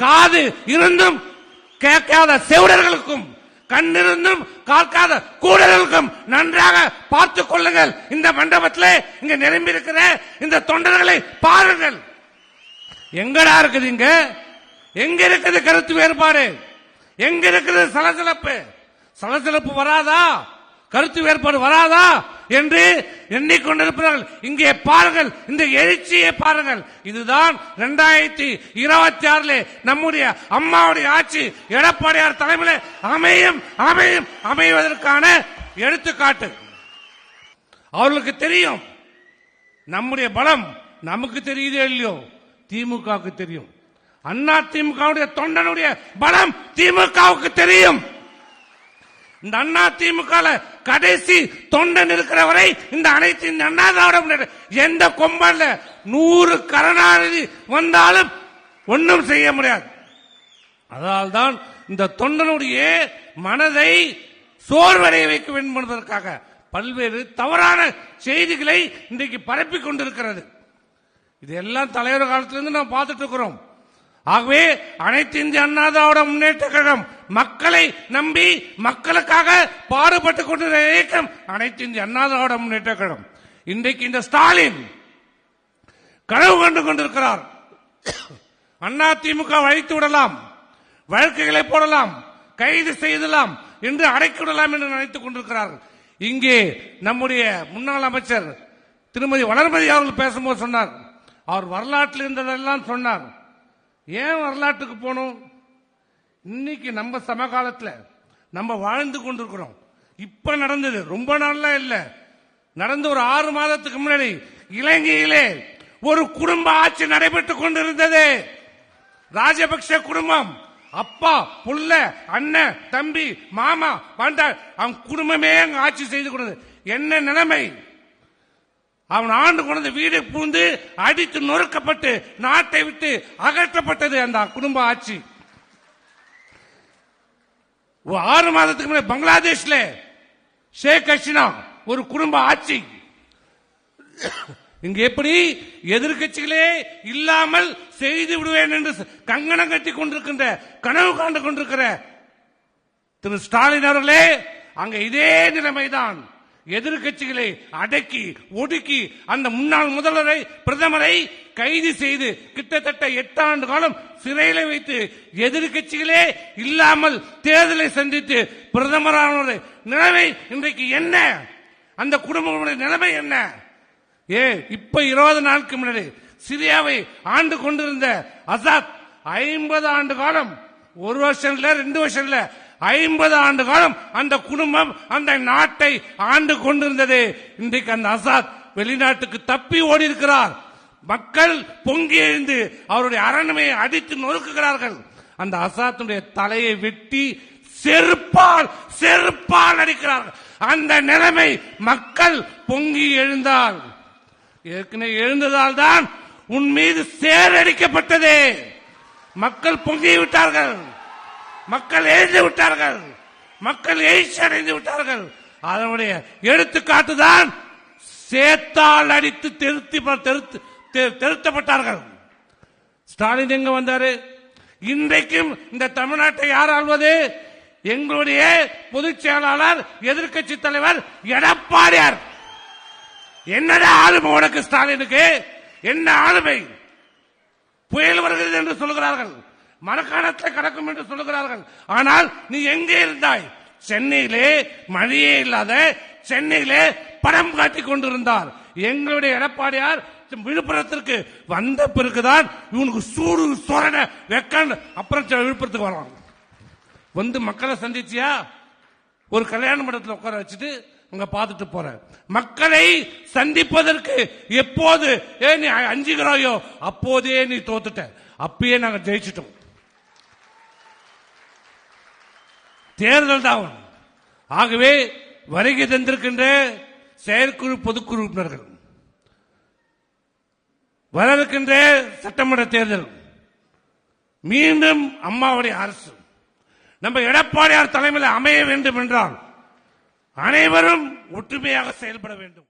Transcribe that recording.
காது இருந்தும் கேட்காத செவிடர்களுக்கும் கண்ணிருந்தும் காக்காத கூடர்களுக்கும் நன்றாக பார்த்துக் கொள்ளுங்கள். இந்த மண்டபத்தில் இங்க நிரம்பி இருக்கிற இந்த தொண்டர்களை பாருங்கள். எங்கடா இருக்குது இங்க? எங்க இருக்குது கருத்து வேறுபாடு? எங்க இருக்குது சலசலப்பு? சலசலப்பு வராதா? கருத்து வேறுபாடு வராதா என்று எண்ணிக்கொண்டிருப்பார்கள். இங்கே பாருங்கள், இந்த எழுச்சியை பாருங்கள். இதுதான் 2026 நம்முடைய அம்மாவுடைய ஆட்சி எடப்பாடியார் தலைமையில் அமைவதற்கான எடுத்துக்காட்டு. அவர்களுக்கு தெரியும் நம்முடைய பலம் நமக்கு தெரியுதே இல்லையோ, திமுகவுக்கு தெரியும். அண்ணா திமுக தொண்டனுடைய பலம் திமுகவுக்கு தெரியும். இந்த அண்ணா திமுக கடைசி தொண்டன் இருக்கிற வரை இந்த அனைத்து அண்ணா திராவிட எந்த கொம்பல்ல 100 கருணாநிதி வந்தாலும் ஒன்றும் செய்ய முடியாது. அதனால்தான் இந்த தொண்டனுடைய மனதை சோர்வடைய வைக்க வேண்டும் என்பதற்காக பல்வேறு தவறான செய்திகளை இன்றைக்கு பரப்பிக் கொண்டிருக்கிறது. இதெல்லாம் தலைவர் காலத்திலிருந்து நாம் பார்த்துட்டு இருக்கிறோம். ஆகவே அனைத்து இந்திய அண்ணா திராவிட முன்னேற்ற கழகம் மக்களை நம்பி மக்களுக்காக பாடுபட்டுக் கொண்டிருக்கிற இயக்கம் அனைத்து இந்திய அண்ணா திராவிட முன்னேற்ற கழகம். இன்றைக்கு இந்த ஸ்டாலின் கனவு கண்டு கொண்டிருக்கிறார். அண்ணா திமுக அழைத்து விடலாம், வழக்குகளை போடலாம், கைது செய்தலாம் என்று அடைக்கி விடலாம் என்று நினைத்துக் கொண்டிருக்கிறார்கள். இங்கே நம்முடைய முன்னாள் அமைச்சர் திருமதி வளர்மதி அவர்கள் பேசும்போது சொன்னார், அவர் வரலாற்றில் இருந்ததெல்லாம் சொன்னார். ஏன் வரலாற்றுக்கு போனோம்? இன்னைக்கு நம்ம சமகாலத்தில் நம்ம வாழ்ந்து கொண்டிருக்கிறோம். இப்ப நடந்தது ரொம்ப நாளா இல்ல, நடந்த ஒரு 6 மாதத்துக்கு முன்னாடி இலங்கையிலே ஒரு குடும்ப ஆட்சி நடைபெற்றுக் கொண்டிருந்தது. ராஜபக்ஷ குடும்பம், அப்பா புள்ள அண்ணன் தம்பி மாமா வந்தார், அவன் குடும்பமே அங்க ஆட்சி செய்து கொண்டது. என்ன நிலைமை? அவன் ஆண்டு கொண்டு வீடு பூந்து அடித்து நொறுக்கப்பட்டு நாட்டை விட்டு அகற்றப்பட்டது அந்த குடும்ப ஆட்சி. 6 மாதத்துக்கு முன்னாடி பங்களாதேஷ்ல ஷேக் ஹசீனா ஒரு குடும்ப ஆட்சி. இங்க எப்படி எதிர்கட்சிகளே இல்லாமல் செய்து விடுவேன் என்று கங்கணம் கட்டி கொண்டிருக்கின்ற கனவு காண்டு கொண்டிருக்கிற திரு ஸ்டாலின் அவர்களே, அங்க இதே நிலைமைதான். எதிர்கட்சிகளை அடக்கி ஒடுக்கி அந்த முன்னாள் முதல்வரை பிரதமரை கைது செய்து கிட்டத்தட்ட 8 ஆண்டு காலம் சிறையில் வைத்து எதிர்கட்சிகளே இல்லாமல் தேர்தலை சந்தித்து பிரதமரான நிலைமை இன்றைக்கு என்ன? அந்த குடும்பங்களுடைய நிலைமை என்ன? இப்ப 20 நாளுக்கு முன்னாடி சிரியாவை ஆண்டு கொண்டிருந்த அசாத் 50 ஆண்டு காலம், 1 வருஷம் இல்ல 2 வருஷம் இல்ல 50 ஆண்டு காலம் அந்த குடும்பம் அந்த நாட்டை ஆண்டு கொண்டிருந்தது. இன்றைக்கு அந்த அசாத் வெளிநாட்டுக்கு தப்பி ஓடி இருக்கிறார். மக்கள் பொங்கி எழுந்து அவருடைய அரண்மையை அடித்து நொறுக்குகிறார்கள். அந்த அசாத்துடைய தலையை வெட்டி செருப்பால் அடிக்கிறார்கள். அந்த நிலைமை மக்கள் பொங்கி எழுந்தால், ஏற்கனவே எழுந்ததால் தான் உன் மீது சேரடிக்கப்பட்டது. மக்கள் பொங்கி விட்டார்கள், மக்கள் எழுந்து விட்டார்கள், மக்கள் எழுச்சி அடைந்து விட்டார்கள். அதனுடைய எடுத்துக்காட்டுதான் சேத்தால் அடித்து திருத்தப்பட்டார்கள். ஸ்டாலின் எங்க வந்தாரு? இன்றைக்கும் இந்த தமிழ்நாட்டை யார் ஆள்வது? எங்களுடைய பொதுச் செயலாளர் எதிர்கட்சி தலைவர் எடப்பாடியார். என்னடா ஆளுமை உனக்கு ஸ்டாலினுக்கு? என்ன ஆளுமை? புயல் வருகிறது என்று சொல்கிறார்கள், மரக்காணத்தில் கடக்கும் என்று சொல்லுகிறார்கள். ஆனால் நீ எங்கே இருந்தாய்? சென்னையிலே மழையே இல்லாத சென்னையிலே படம் காட்டிக் கொண்டிருந்தார். எங்களுடைய எடப்பாடியார் விழுப்புரத்திற்கு வந்த பிறகுதான் இவனுக்கு சூடு சொரண வெக்க, அப்புறம் விழுப்புரத்துக்கு வரலாம். வந்து மக்களை சந்திச்சியா? ஒரு கல்யாண மண்டபத்தில் உட்கார வச்சுட்டு அங்க பார்த்துட்டு போற. மக்களை சந்திப்பதற்கு எப்போது நீ அஞ்சுகிறாயோ அப்போதே நீ தோத்துட்ட. அப்பயே நாங்க ஜெயிச்சிட்டோம். தேர்தல் தான். ஆகவே வருகை தந்திருக்கின்ற செயற்குழு பொதுக்குழு உறுப்பினர்கள், வர இருக்கின்ற சட்டமன்ற தேர்தல், மீண்டும் அம்மாவுடைய அரசு நம்ம எடப்பாடியார் தலைமையில் அமைய வேண்டும் என்றால் அனைவரும் ஒற்றுமையாக செயல்பட வேண்டும்.